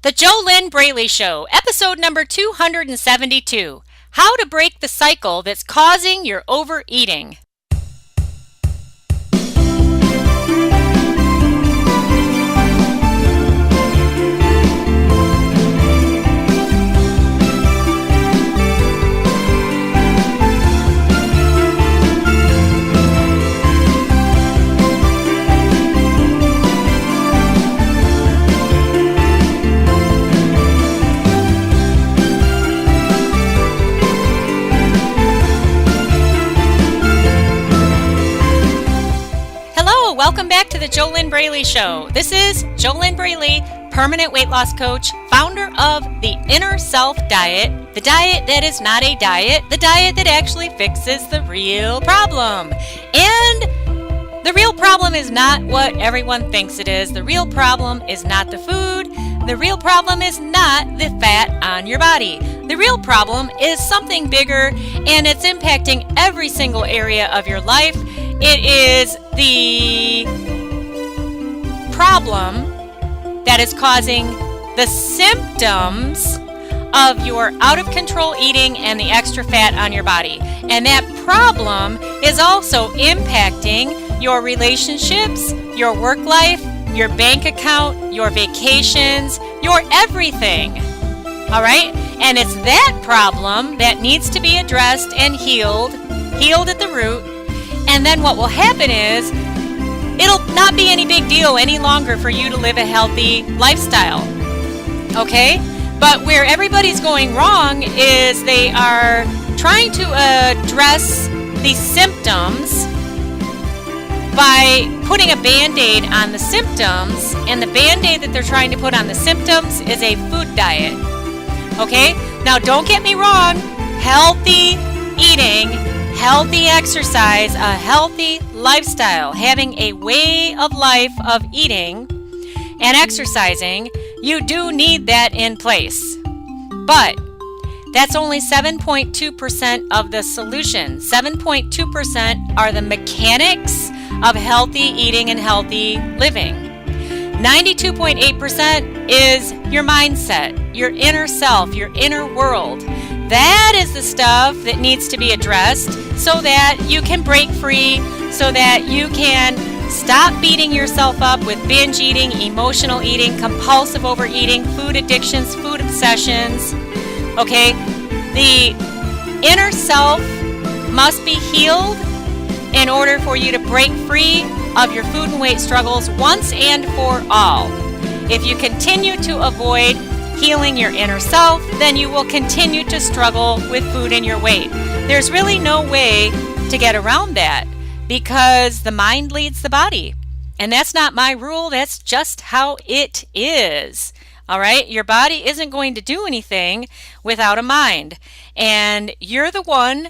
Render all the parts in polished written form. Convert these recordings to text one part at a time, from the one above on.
The JoLynn Braley Show, episode number 272. How to break the cycle that's causing your overeating. Welcome back to the JoLynn Braley Show. This is JoLynn Braley, permanent weight loss coach, founder of the Inner Self Diet, the diet that is not a diet, the diet that actually fixes the real problem. And the real problem is not what everyone thinks it is. The real problem is not the food. The real problem is not the fat on your body. The real problem is something bigger, and it's impacting every single area of your life. It is the problem that is causing the symptoms of your out of control eating and the extra fat on your body. And that problem is also impacting your relationships, your work life, your bank account, your vacations, your everything. All right? And it's that problem that needs to be addressed and healed at the root. And then what will happen is it'll not be any big deal any longer for you to live a healthy lifestyle. Okay? But where everybody's going wrong is they are trying to address the symptoms by putting a Band-Aid on the symptoms, and the Band-Aid that they're trying to put on the symptoms is a food diet. Okay? Now don't get me wrong, healthy eating, healthy exercise, a healthy lifestyle, having a way of life of eating and exercising, you do need that in place. But that's only 7.2% of the solution. 7.2% are the mechanics of healthy eating and healthy living. 92.8% is your mindset, your inner self, your inner world. That is the stuff that needs to be addressed so that you can break free, so that you can stop beating yourself up with binge eating, emotional eating, compulsive overeating, food addictions, food obsessions. Okay? The inner self must be healed in order for you to break free of your food and weight struggles once and for all. If you continue to avoid healing your inner self, then you will continue to struggle with food and your weight. There's really no way to get around that because the mind leads the body. And that's not my rule, that's just how it is. All right? Your body isn't going to do anything without a mind. And you're the one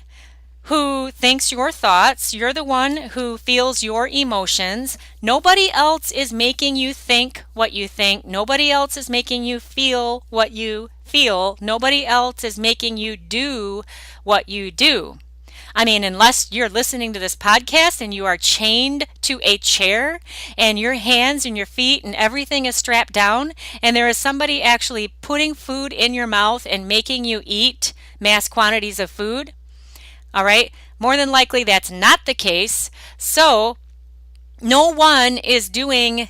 who thinks your thoughts, you're the one who feels your emotions. Nobody else is making you think what you think. Nobody else is making you feel what you feel. Nobody else is making you do what you do. I mean, unless you're listening to this podcast and you are chained to a chair and your hands and your feet and everything is strapped down and there is somebody actually putting food in your mouth and making you eat mass quantities of food. All right, more than likely that's not the case. So no one is doing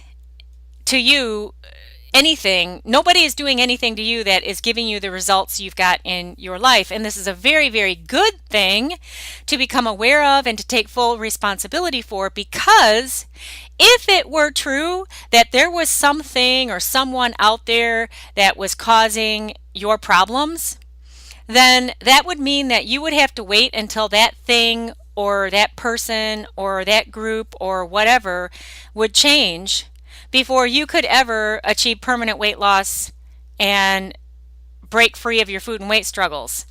to you anything. Nobody is doing anything to you that is giving you the results you've got in your life. And this is a very, very good thing to become aware of and to take full responsibility for, because if it were true that there was something or someone out there that was causing your problems, then that would mean that you would have to wait until that thing or that person or that group or whatever would change before you could ever achieve permanent weight loss and break free of your food and weight struggles.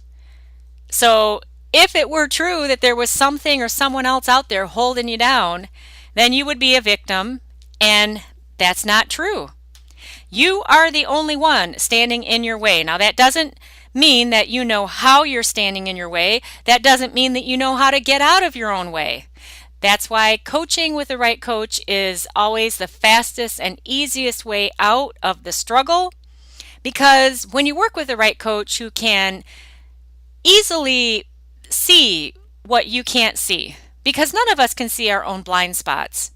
So if it were true that there was something or someone else out there holding you down, then you would be a victim, and that's not true. You are the only one standing in your way. Now that doesn't mean that you know how you're standing in your way. That doesn't mean that you know how to get out of your own way. That's why coaching with the right coach is always the fastest and easiest way out of the struggle, Because when you work with the right coach who can easily see what you can't see, because none of us can see our own blind spots,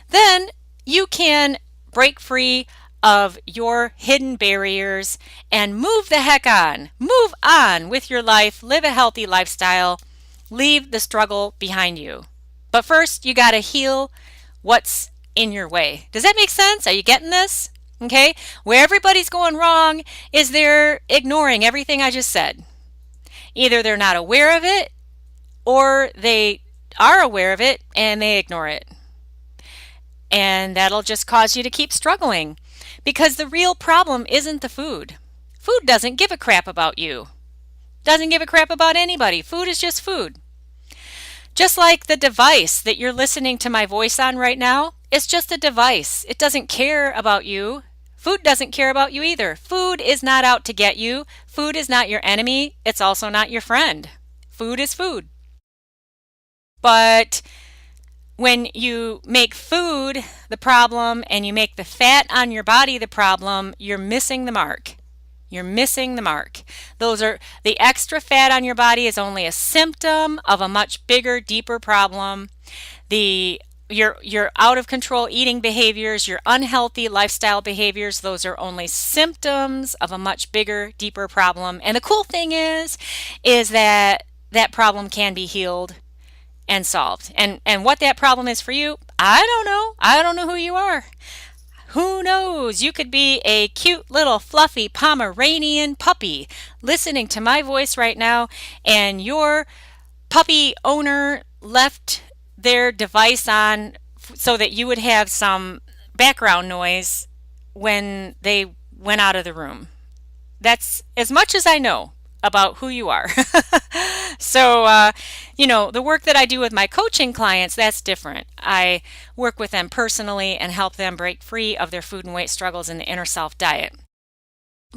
then you can break free of your hidden barriers and move the heck on. Move on with your life, live a healthy lifestyle, leave the struggle behind you. But first, you got to heal what's in your way. Does that make sense? Are you getting this? Okay? Where everybody's going wrong is they're ignoring everything I just said. Either they're not aware of it or they are aware of it and they ignore it. And that'll just cause you to keep struggling, because the real problem isn't the food. Food doesn't give a crap about you. Doesn't give a crap about anybody. Food is just food. Just like the device that you're listening to my voice on right now, it's just a device. It doesn't care about you. Food doesn't care about you either. Food is not out to get you. Food is not your enemy. It's also not your friend. Food is food. But when you make food the problem and you make the fat on your body the problem, you're missing the mark. You're missing the mark. The extra fat on your body is only a symptom of a much bigger, deeper problem. Your out of control eating behaviors, your unhealthy lifestyle behaviors, those are only symptoms of a much bigger, deeper problem. And the cool thing is that problem can be healed and solved. And what that problem is for you, I don't know. I don't know who you are. Who knows? You could be a cute little fluffy Pomeranian puppy listening to my voice right now, and your puppy owner left their device on so that you would have some background noise when they went out of the room. That's as much as I know about who you are. So, the work that I do with my coaching clients, that's different. I work with them personally and help them break free of their food and weight struggles in the inner self diet.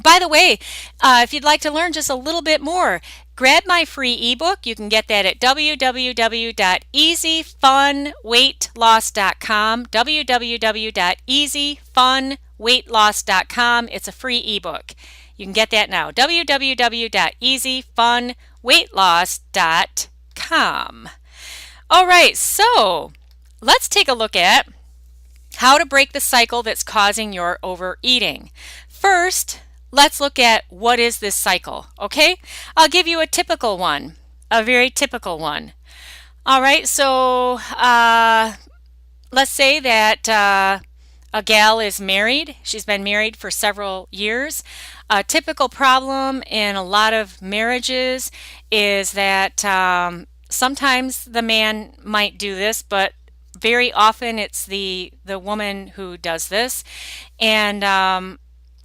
By the way, if you'd like to learn just a little bit more, grab my free ebook. You can get that at www.easyfunweightloss.com, www.easyfunweightloss.com. It's a free ebook. You can get that now, www.easyfunweightloss.com. All right, so let's take a look at how to break the cycle that's causing your overeating. First, let's look at what is this cycle, okay? I'll give you a typical one, a very typical one. All right, so let's say that a gal is married. She's been married for several years. A typical problem in a lot of marriages is that sometimes the man might do this, but very often it's the woman who does this. And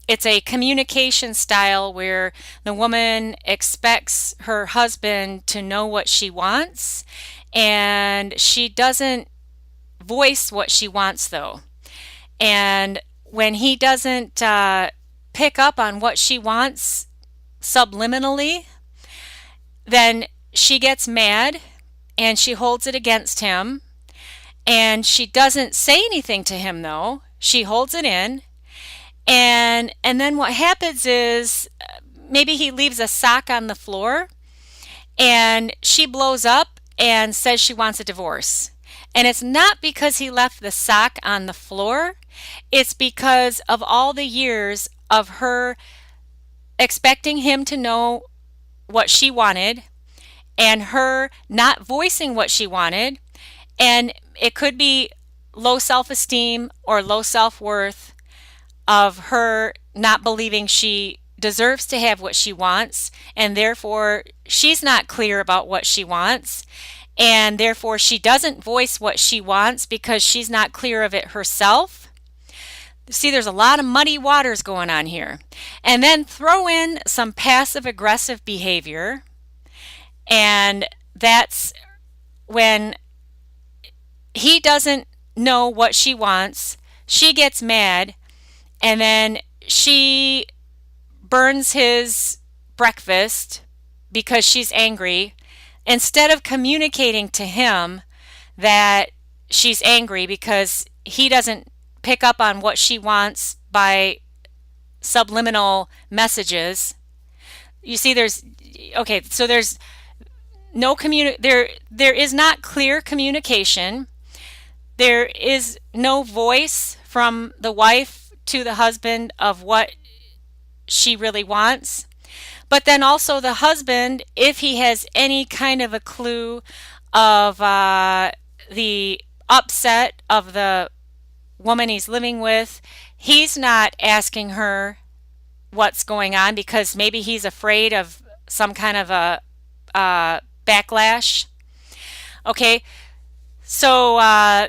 it's a communication style where the woman expects her husband to know what she wants, and she doesn't voice what she wants though. And when he doesn't pick up on what she wants subliminally, then she gets mad and she holds it against him. And she doesn't say anything to him though. She holds it in. And then what happens is maybe he leaves a sock on the floor and she blows up and says she wants a divorce. And it's not because he left the sock on the floor. It's because of all the years of her expecting him to know what she wanted and her not voicing what she wanted. And it could be low self-esteem or low self-worth of her not believing she deserves to have what she wants, and therefore she's not clear about what she wants, and therefore she doesn't voice what she wants because she's not clear of it herself. See, there's a lot of muddy waters going on here. And then throw in some passive aggressive behavior, and that's when he doesn't know what she wants, she gets mad, and then she burns his breakfast because she's angry, instead of communicating to him that she's angry because he doesn't pick up on what she wants by subliminal messages. You see, there's no there is not clear communication. There is no voice from the wife to the husband of what she really wants. But then also the husband, if he has any kind of a clue of the upset of the woman he's living with, he's not asking her what's going on because maybe he's afraid of some kind of a backlash. Okay, so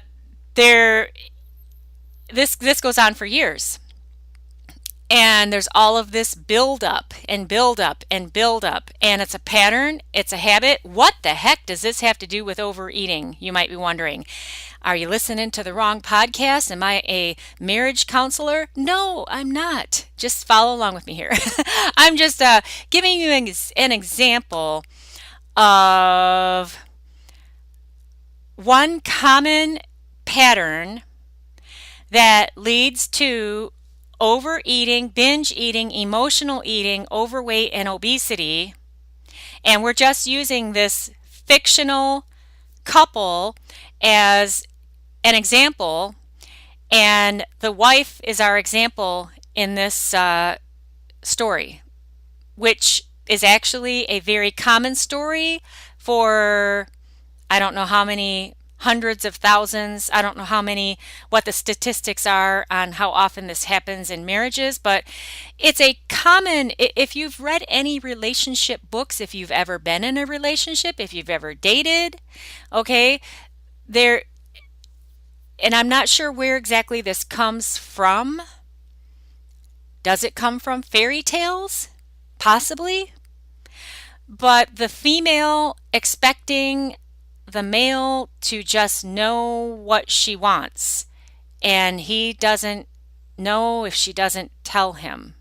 this goes on for years. And there's all of this build up and build up and build up. And it's a pattern. It's a habit. What the heck does this have to do with overeating? You might be wondering. Are you listening to the wrong podcast? Am I a marriage counselor? No, I'm not. Just follow along with me here. I'm just giving you an example of one common pattern that leads to overeating, binge eating, emotional eating, overweight, and obesity. And we're just using this fictional couple as an example. And the wife is our example in this story, which is actually a very common story for I don't know how many hundreds of thousands. I don't know what the statistics are on how often this happens in marriages, but it's a common, if you've read any relationship books, if you've ever been in a relationship, if you've ever dated, okay, and I'm not sure where exactly this comes from. Does it come from fairy tales? Possibly. But the female expecting the male to just know what she wants, and he doesn't know if she doesn't tell him.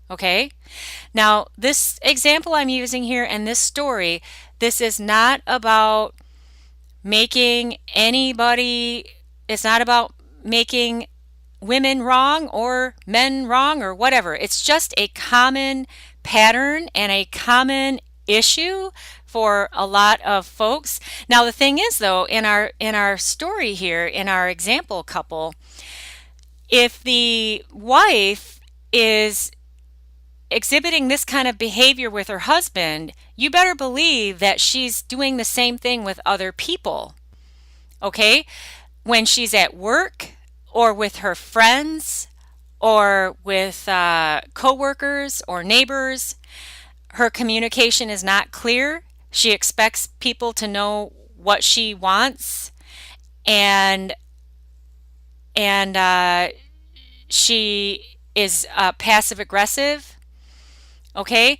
Okay? Now, this example I'm using here and this story, this is not about making it's not about making women wrong or men wrong or whatever. It's just a common pattern and a common issue for a lot of folks. Now the thing is though, in our story here, in our example couple, if the wife is exhibiting this kind of behavior with her husband, you better believe that she's doing the same thing with other people. Okay? When she's at work or with her friends or with coworkers or neighbors, her communication is not clear. She expects people to know what she wants, and she is passive aggressive. Okay.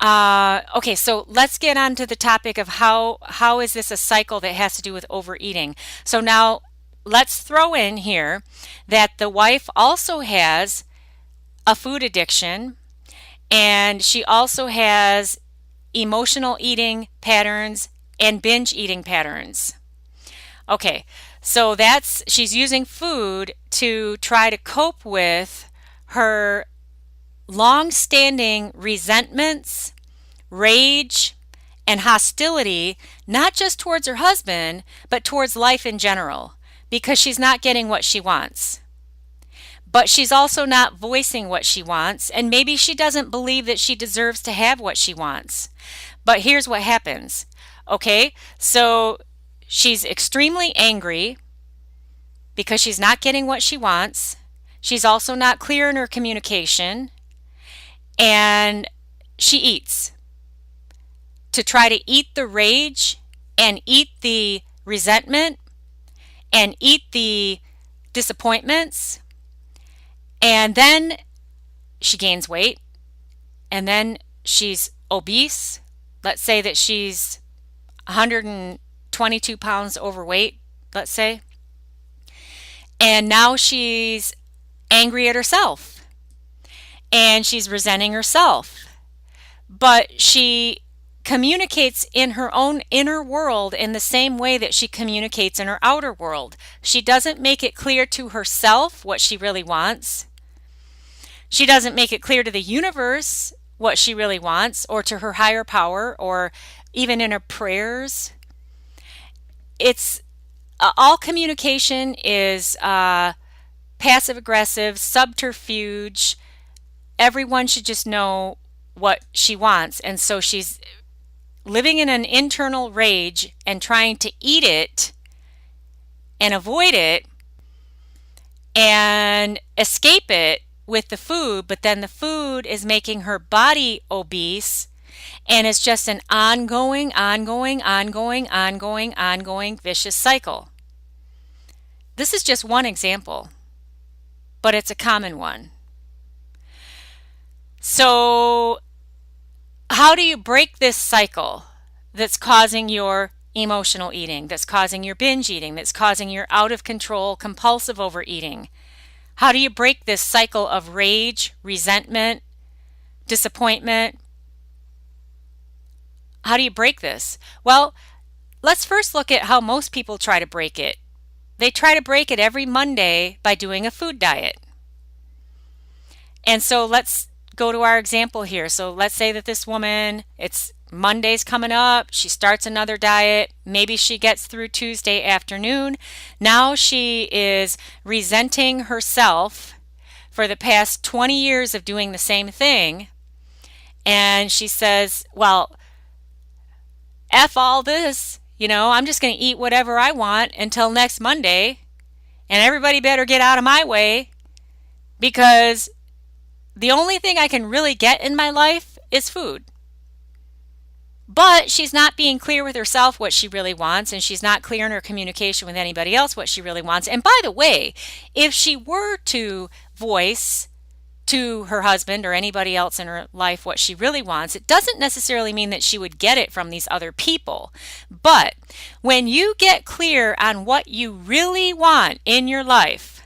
Okay, so let's get on to the topic of how is this a cycle that has to do with overeating. So now let's throw in here that the wife also has a food addiction, and she also has emotional eating patterns and binge eating patterns. Okay, so she's using food to try to cope with her long-standing resentments, rage, and hostility, not just towards her husband, but towards life in general, because she's not getting what she wants. But she's also not voicing what she wants, and maybe she doesn't believe that she deserves to have what she wants. But here's what happens. Okay, so she's extremely angry because she's not getting what she wants. She's also not clear in her communication, and she eats to try to eat the rage and eat the resentment and eat the disappointments. And then she gains weight, and then she's obese. Let's say that she's 122 pounds overweight, let's say. And now she's angry at herself, and she's resenting herself. But she communicates in her own inner world in the same way that she communicates in her outer world. She doesn't make it clear to herself what she really wants. She doesn't make it clear to the universe what she really wants, or to her higher power, or even in her prayers. It's all communication is passive aggressive, subterfuge. Everyone should just know what she wants. And so she's living in an internal rage and trying to eat it and avoid it and escape it with the food, but then the food is making her body obese, and it's just an ongoing vicious cycle. This is just one example, but it's a common one. So how do you break this cycle that's causing your emotional eating, that's causing your binge eating, that's causing your out of control compulsive overeating? How do you break this cycle of rage, resentment, disappointment? How do you break this? Well, let's first look at how most people try to break it. They try to break it every Monday by doing a food diet. And so let's go to our example here. So let's say that this woman, it's Monday's coming up, she starts another diet, maybe she gets through Tuesday afternoon. Now she is resenting herself for the past 20 years of doing the same thing. And she says, well, F all this, I'm just going to eat whatever I want until next Monday, and everybody better get out of my way, because the only thing I can really get in my life is food. But she's not being clear with herself what she really wants, and she's not clear in her communication with anybody else what she really wants. And by the way, if she were to voice to her husband or anybody else in her life what she really wants, it doesn't necessarily mean that she would get it from these other people. But when you get clear on what you really want in your life,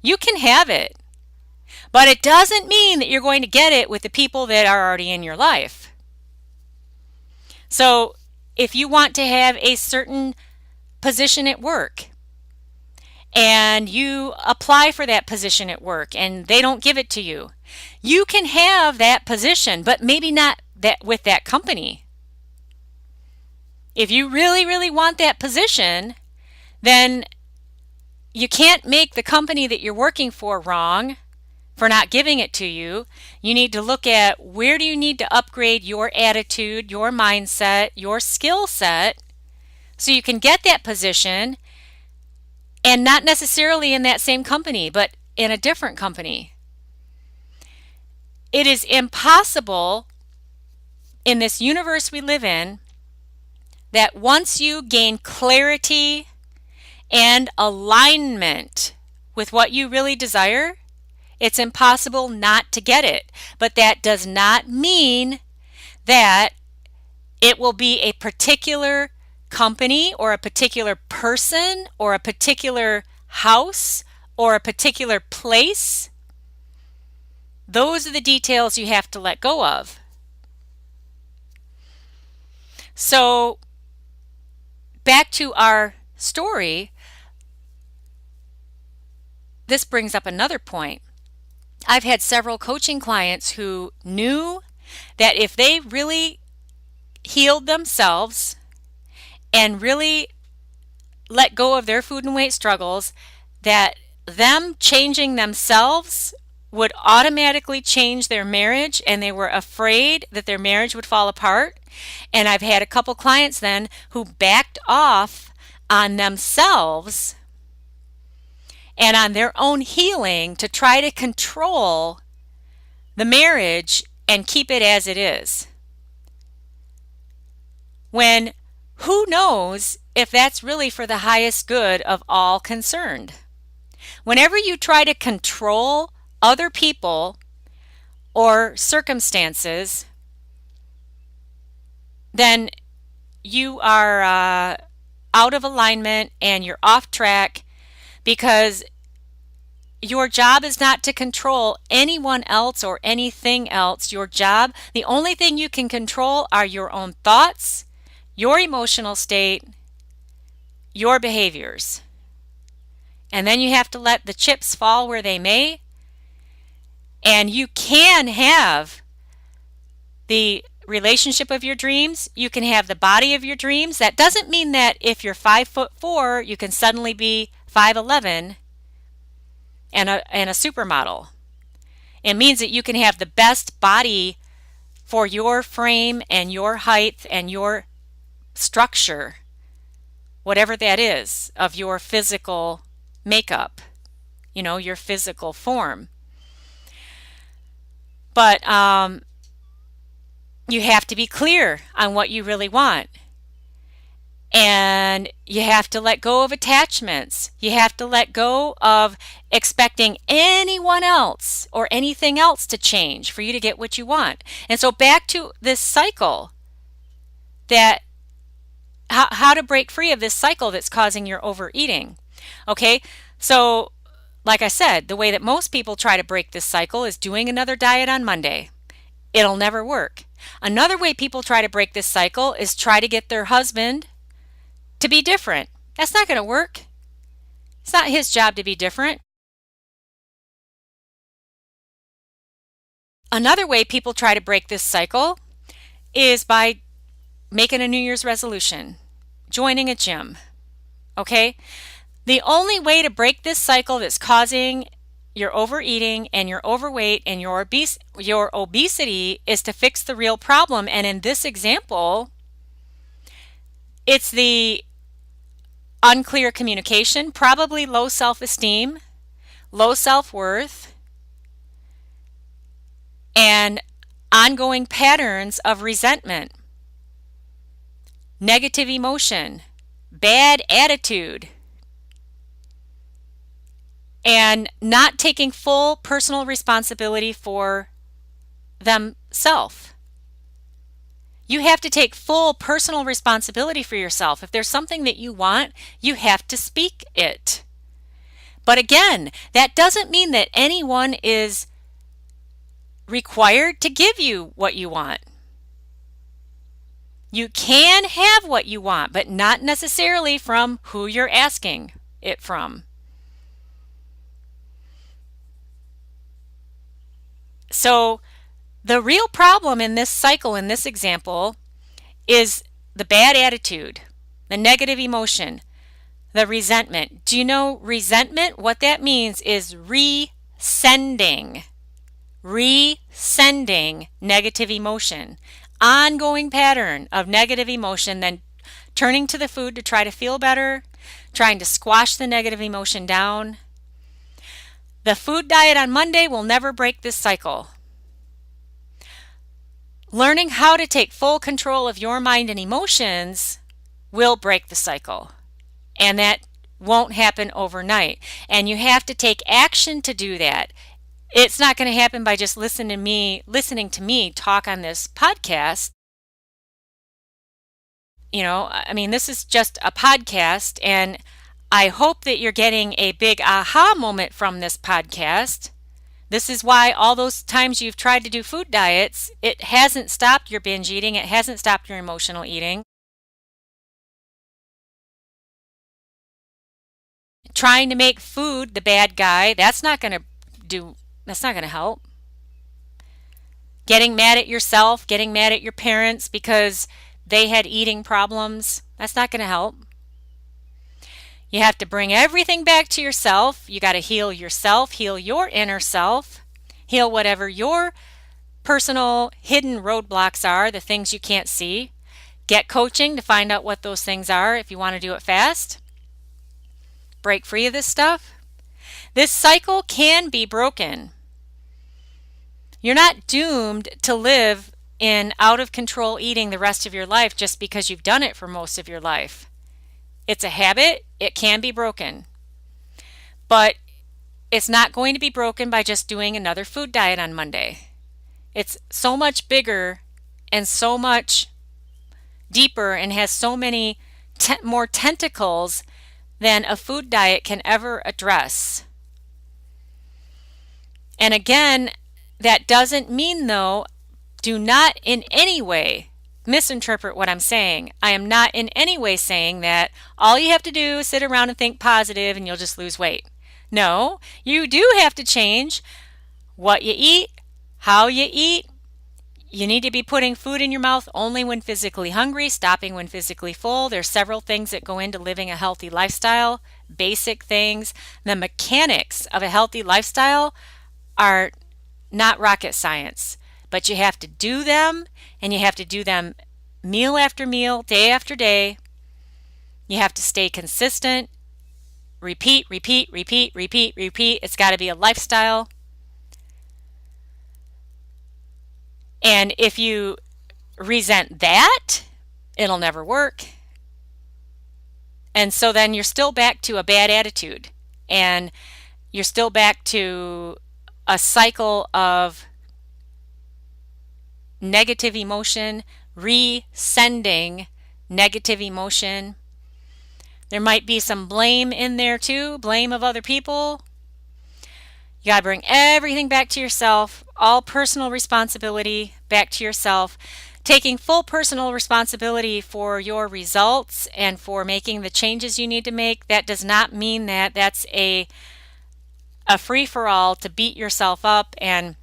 you can have it. But it doesn't mean that you're going to get it with the people that are already in your life. So if you want to have a certain position at work, and you apply for that position at work and they don't give it to you, you can have that position, but maybe not that with that company. If you really, really want that position, then you can't make the company that you're working for wrong for not giving it to you. You need to look at, where do you need to upgrade your attitude, your mindset, your skill set, so you can get that position. And not necessarily in that same company, but in a different company. It is impossible in this universe we live in that once you gain clarity and alignment with what you really desire, it's impossible not to get it. But that does not mean that it will be a particular company or a particular person or a particular house or a particular place. Those are the details you have to let go of. So back to our story, this brings up another point. I've had several coaching clients who knew that if they really healed themselves and really let go of their food and weight struggles, that them changing themselves would automatically change their marriage, and they were afraid that their marriage would fall apart. And I've had a couple clients then who backed off on themselves and on their own healing to try to control the marriage and keep it as it is. When who knows if that's really for the highest good of all concerned? Whenever you try to control other people or circumstances, then you are out of alignment and you're off track, because your job is not to control anyone else or anything else. Your job, the only thing you can control are your own thoughts, your emotional state, your behaviors. And then you have to let the chips fall where they may And you can have the relationship of your dreams. You can have the body of your dreams. That doesn't mean that if you're 5'4", you can suddenly be 5'11" and a supermodel. It means that you can have the best body for your frame and your height and your structure, whatever that is, of your physical makeup, your physical form. But you have to be clear on what you really want. And you have to let go of attachments. You have to let go of expecting anyone else or anything else to change for you to get what you want. And so back to this cycle, that how to break free of this cycle that's causing your overeating. Okay, so like I said, the way that most people try to break this cycle is doing another diet on Monday. It'll never work. Another way people try to break this cycle is try to get their husband to be different. That's not going to work. It's not his job to be different. Another way people try to break this cycle is by making a New Year's resolution, joining a gym. Okay? The only way to break this cycle that's causing your overeating and your overweight and your obesity is to fix the real problem. And in this example, it's the unclear communication, probably low self-esteem, low self-worth, and ongoing patterns of resentment, negative emotion, bad attitude, and not taking full personal responsibility for themselves. You have to take full personal responsibility for yourself. If there's something that you want, you have to speak it. But again, that doesn't mean that anyone is required to give you what you want. You can have what you want, but not necessarily from who you're asking it from. So the real problem in this cycle, in this example, is the bad attitude, the negative emotion, the resentment. Do you know resentment? What that means is resending negative emotion, ongoing pattern of negative emotion, then turning to the food to try to feel better, trying to squash the negative emotion down. The food diet on Monday will never break this cycle. Learning how to take full control of your mind and emotions will break the cycle. And that won't happen overnight. And you have to take action to do that. It's not going to happen by just listening to me talk on this podcast. This is just a podcast, and I hope that you're getting a big aha moment from this podcast. This is why all those times you've tried to do food diets, it hasn't stopped your binge eating. It hasn't stopped your emotional eating. Trying to make food the bad guy, that's not going to help. Getting mad at yourself, getting mad at your parents because they had eating problems, that's not going to help. You have to bring everything back to yourself. You got to heal yourself, heal your inner self, heal whatever your personal hidden roadblocks are, the things you can't see. Get coaching to find out what those things are if you want to do it fast. Break free of this stuff. This cycle can be broken. You're not doomed to live in out of control eating the rest of your life just because you've done it for most of your life. It's a habit. It can be broken. But it's not going to be broken by just doing another food diet on Monday. It's so much bigger and so much deeper and has so many more tentacles than a food diet can ever address. And again, that doesn't mean, though, do not in any way misinterpret what I'm saying. I am not in any way saying that all you have to do is sit around and think positive and you'll just lose weight. No, you do have to change what you eat, how you eat. You need to be putting food in your mouth only when physically hungry, stopping when physically full. There's several things that go into living a healthy lifestyle, basic things. The mechanics of a healthy lifestyle are not rocket science, but you have to do them, and you have to do them meal after meal, day after day. You have to stay consistent. Repeat, repeat, repeat, repeat, repeat. It's got to be a lifestyle. And if you resent that, it'll never work. And so then you're still back to a bad attitude, and you're still back to a cycle of negative emotion, resending negative emotion. There might be some blame in there too, blame of other people. You got to bring everything back to yourself, all personal responsibility back to yourself, taking full personal responsibility for your results and for making the changes you need to make. That does not mean that that's a free-for-all to beat yourself up and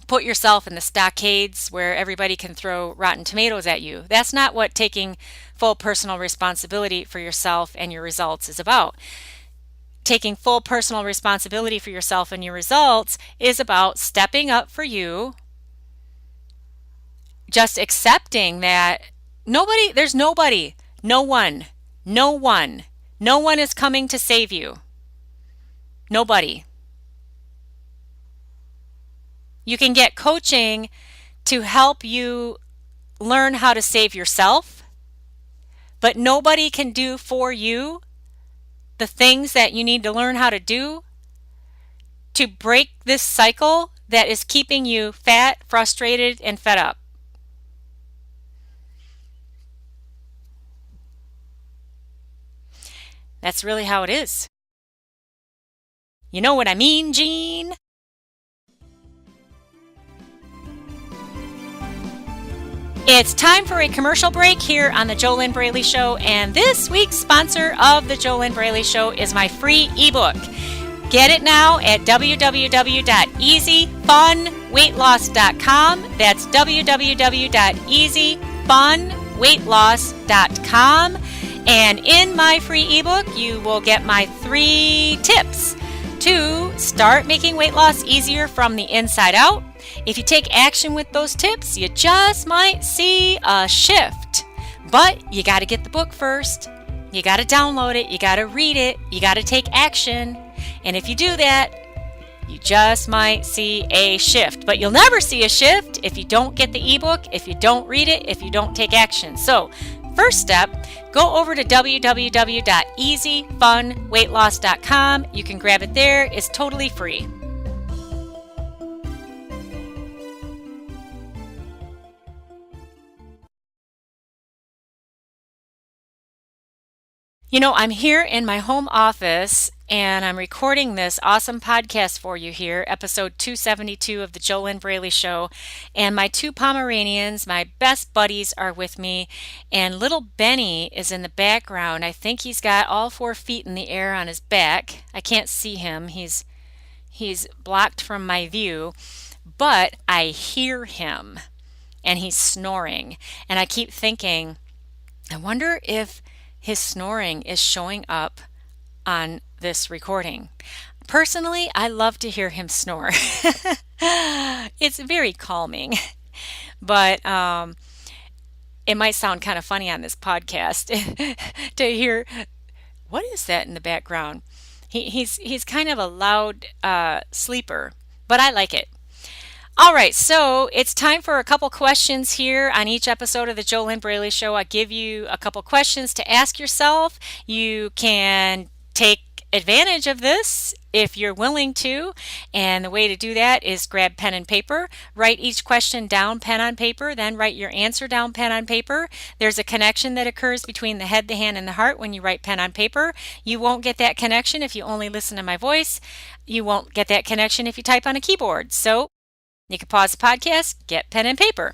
put yourself in the stockades where everybody can throw rotten tomatoes at you. That's not what taking full personal responsibility for yourself and your results is about. Taking full personal responsibility for yourself and your results is about stepping up for you, just accepting that no one is coming to save you. Nobody. You can get coaching to help you learn how to save yourself, but nobody can do for you the things that you need to learn how to do to break this cycle that is keeping you fat, frustrated, and fed up. That's really how it is. You know what I mean, Jean? It's time for a commercial break here on the JoLynn Braley Show, and this week's sponsor of the JoLynn Braley Show is my free ebook. Get it now at www.easyfunweightloss.com. That's www.easyfunweightloss.com. And in my free ebook, you will get my 3 tips to start making weight loss easier from the inside out. If you take action with those tips, you just might see a shift. But you got to get the book first. You got to download it. You got to read it. You got to take action. And if you do that, you just might see a shift. But you'll never see a shift if you don't get the ebook, if you don't read it, if you don't take action. So, first step, go over to www.easyfunweightloss.com. You can grab it there. It's totally free. You know, I'm here in my home office and I'm recording this awesome podcast for you here, episode 272 of the JoLynn Braley Show. And my 2 Pomeranians, my best buddies, are with me. And little Benny is in the background. I think he's got all 4 feet in the air on his back. I can't see him. He's blocked from my view. But I hear him and he's snoring. And I keep thinking, I wonder if his snoring is showing up on this recording. Personally, I love to hear him snore. It's very calming, but it might sound kind of funny on this podcast to hear, what is that in the background? He's kind of a loud sleeper, but I like it. All right, so it's time for a couple questions here on each episode of the JoLynn Braley Show. I give you a couple questions to ask yourself. You can take advantage of this if you're willing to, and the way to do that is grab pen and paper, write each question down pen on paper, then write your answer down pen on paper. There's a connection that occurs between the head, the hand, and the heart when you write pen on paper. You won't get that connection if you only listen to my voice. You won't get that connection if you type on a keyboard. So you can pause the podcast, get pen and paper.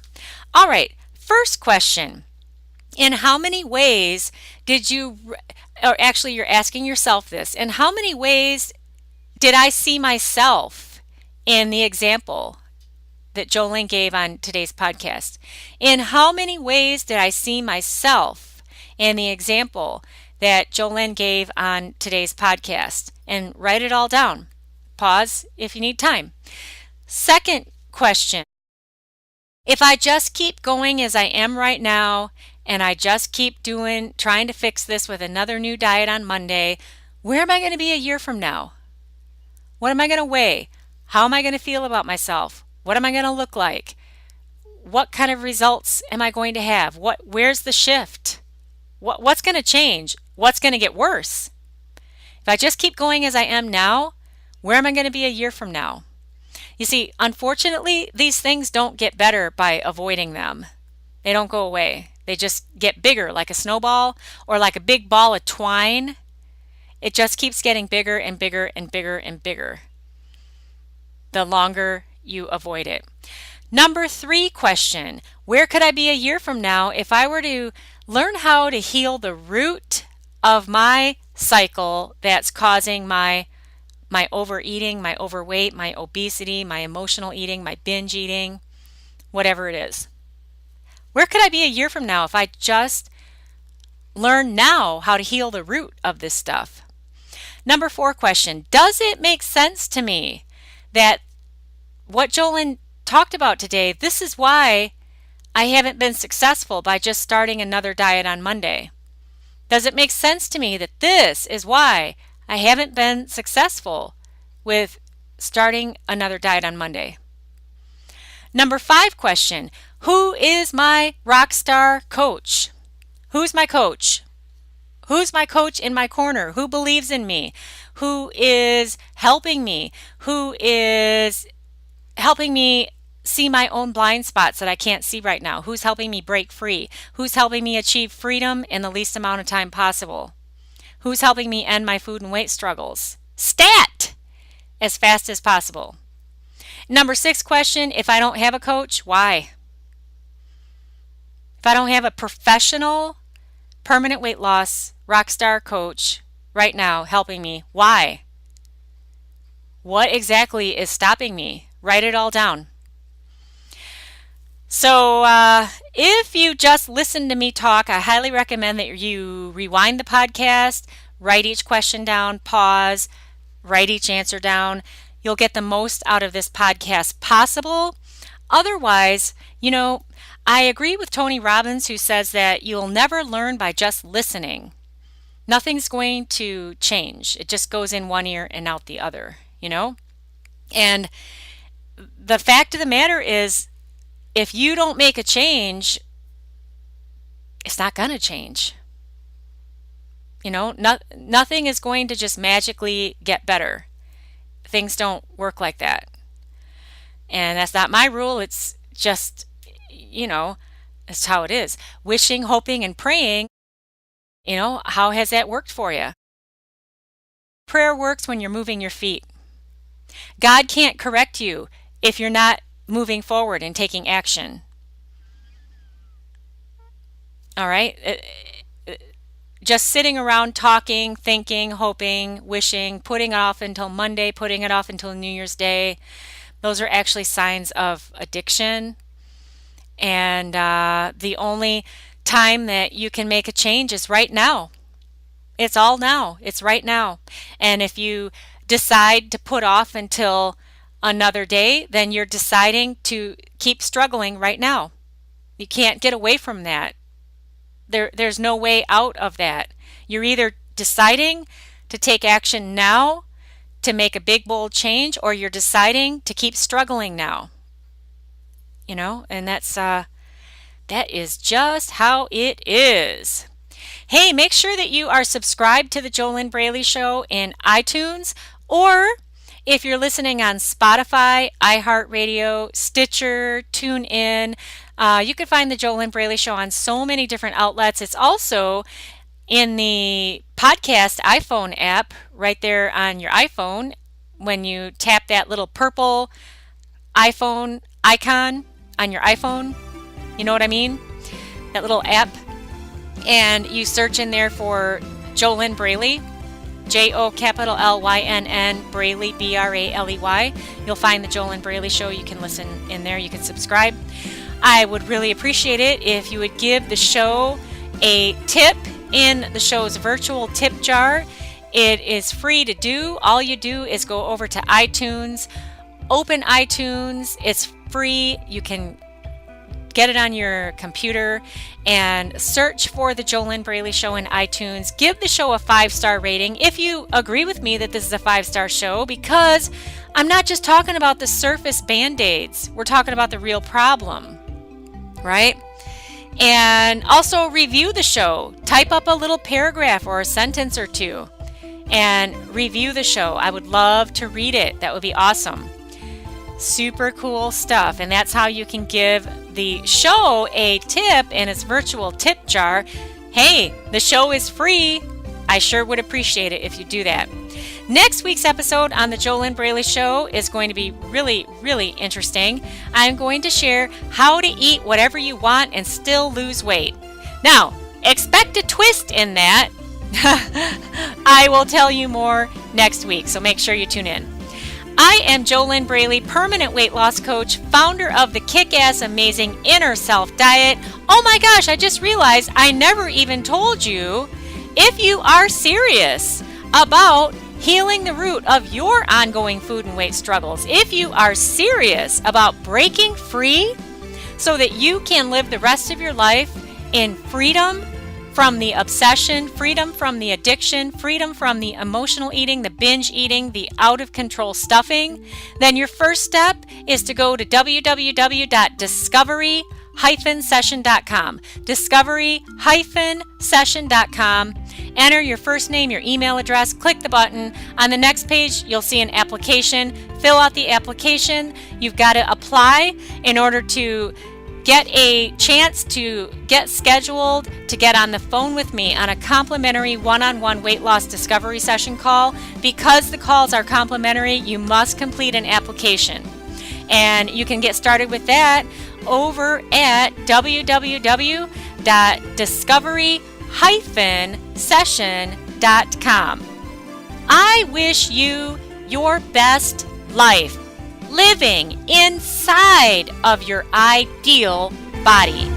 All right, first question. In how many ways did you, or actually you're asking yourself this, in how many ways did I see myself in the example that JoLynn gave on today's podcast? In how many ways did I see myself in the example that JoLynn gave on today's podcast? And write it all down. Pause if you need time. Second question. If I just keep going as I am right now, and I just keep trying to fix this with another new diet on Monday, where am I going to be a year from now? What am I going to weigh? How am I going to feel about myself? What am I going to look like? What kind of results am I going to have? Where's the shift? What's going to change? What's going to get worse? If I just keep going as I am now, where am I going to be a year from now? You see, unfortunately, these things don't get better by avoiding them. They don't go away. They just get bigger, like a snowball or like a big ball of twine. It just keeps getting bigger and bigger and bigger and bigger the longer you avoid it. Number 3 question, where could I be a year from now if I were to learn how to heal the root of my cycle that's causing my overeating, my overweight, my obesity, my emotional eating, my binge eating, whatever it is? Where could I be a year from now if I just learn now how to heal the root of this stuff? Number 4 question, does it make sense to me that what JoLynn talked about today, this is why I haven't been successful by just starting another diet on Monday? Does it make sense to me that this is why I haven't been successful with starting another diet on Monday? Number 5 question, who is my rock star coach? Who's my coach? Who's my coach in my corner? Who believes in me? Who is helping me? Who is helping me see my own blind spots that I can't see right now? Who's helping me break free? Who's helping me achieve freedom in the least amount of time possible? Who's helping me end my food and weight struggles? Stat! As fast as possible. Number 6 question, if I don't have a coach, why? If I don't have a professional permanent weight loss rockstar coach right now helping me, why? What exactly is stopping me? Write it all down. So if you just listen to me talk, I highly recommend that you rewind the podcast, write each question down, pause, write each answer down. You'll get the most out of this podcast possible. Otherwise, I agree with Tony Robbins, who says that you'll never learn by just listening. Nothing's going to change. It just goes in one ear and out the other, And the fact of the matter is, if you don't make a change, it's not going to change. Nothing is going to just magically get better. Things don't work like that. And that's not my rule. It's just, that's how it is. Wishing, hoping, and praying, how has that worked for you? Prayer works when you're moving your feet. God can't correct you if you're not moving forward and taking action. All right? Just sitting around talking, thinking, hoping, wishing, putting it off until Monday, putting it off until New Year's Day, those are actually signs of addiction. And the only time that you can make a change is right now. It's all now. It's right now. And if you decide to put off until another day, then you're deciding to keep struggling right now. You can't get away from that. There's no way out of that. You're either deciding to take action now to make a big, bold change, or you're deciding to keep struggling now. And that is just how it is. Hey, make sure that you are subscribed to the JoLynn Braley Show in iTunes, or if you're listening on Spotify, iHeartRadio, Stitcher, TuneIn, you can find the JoLynn Braley Show on so many different outlets. It's also in the podcast iPhone app right there on your iPhone. When you tap that little purple iPhone icon on your iPhone, you know what I mean? That little app. And you search in there for JoLynn Braley. JoLynn Braley, Braley. You'll find the JoLynn Braley Show. You can listen in there. You can subscribe. I would really appreciate it if you would give the show a tip in the show's virtual tip jar. It is free to do. All you do is go over to iTunes, open iTunes. It's free. You can get it on your computer and search for the JoLynn Braley Show in iTunes. Give the show a 5-star rating if you agree with me that this is a 5-star show, because I'm not just talking about the surface band-aids. We're talking about the real problem, right? And also review the show. Type up a little paragraph or a sentence or two and review the show. I would love to read it. That would be awesome. Super cool stuff. And that's how you can give the show a tip in its virtual tip jar. Hey, the show is free. I sure would appreciate it if you do that. Next week's episode on the JoLynn Braley Show is going to be really, really interesting. I'm going to share how to eat whatever you want and still lose weight. Now, expect a twist in that. I will tell you more next week, so make sure you tune in. I am JoLynn Braley, permanent weight loss coach, founder of the Kick-Ass Amazing Inner Self Diet. Oh my gosh, I just realized I never even told you. If you are serious about healing the root of your ongoing food and weight struggles, if you are serious about breaking free so that you can live the rest of your life in freedom from the obsession, freedom from the addiction, freedom from the emotional eating, the binge eating, the out-of-control stuffing, then your first step is to go to www.discovery-session.com. Discovery-session.com. Enter your first name, your email address, click the button. On the next page, you'll see an application. Fill out the application. You've got to apply in order to get a chance to get scheduled to get on the phone with me on a complimentary one-on-one weight loss discovery session call. Because the calls are complimentary, you must complete an application. And you can get started with that over at www.discovery-session.com. I wish you your best life, living inside of your ideal body.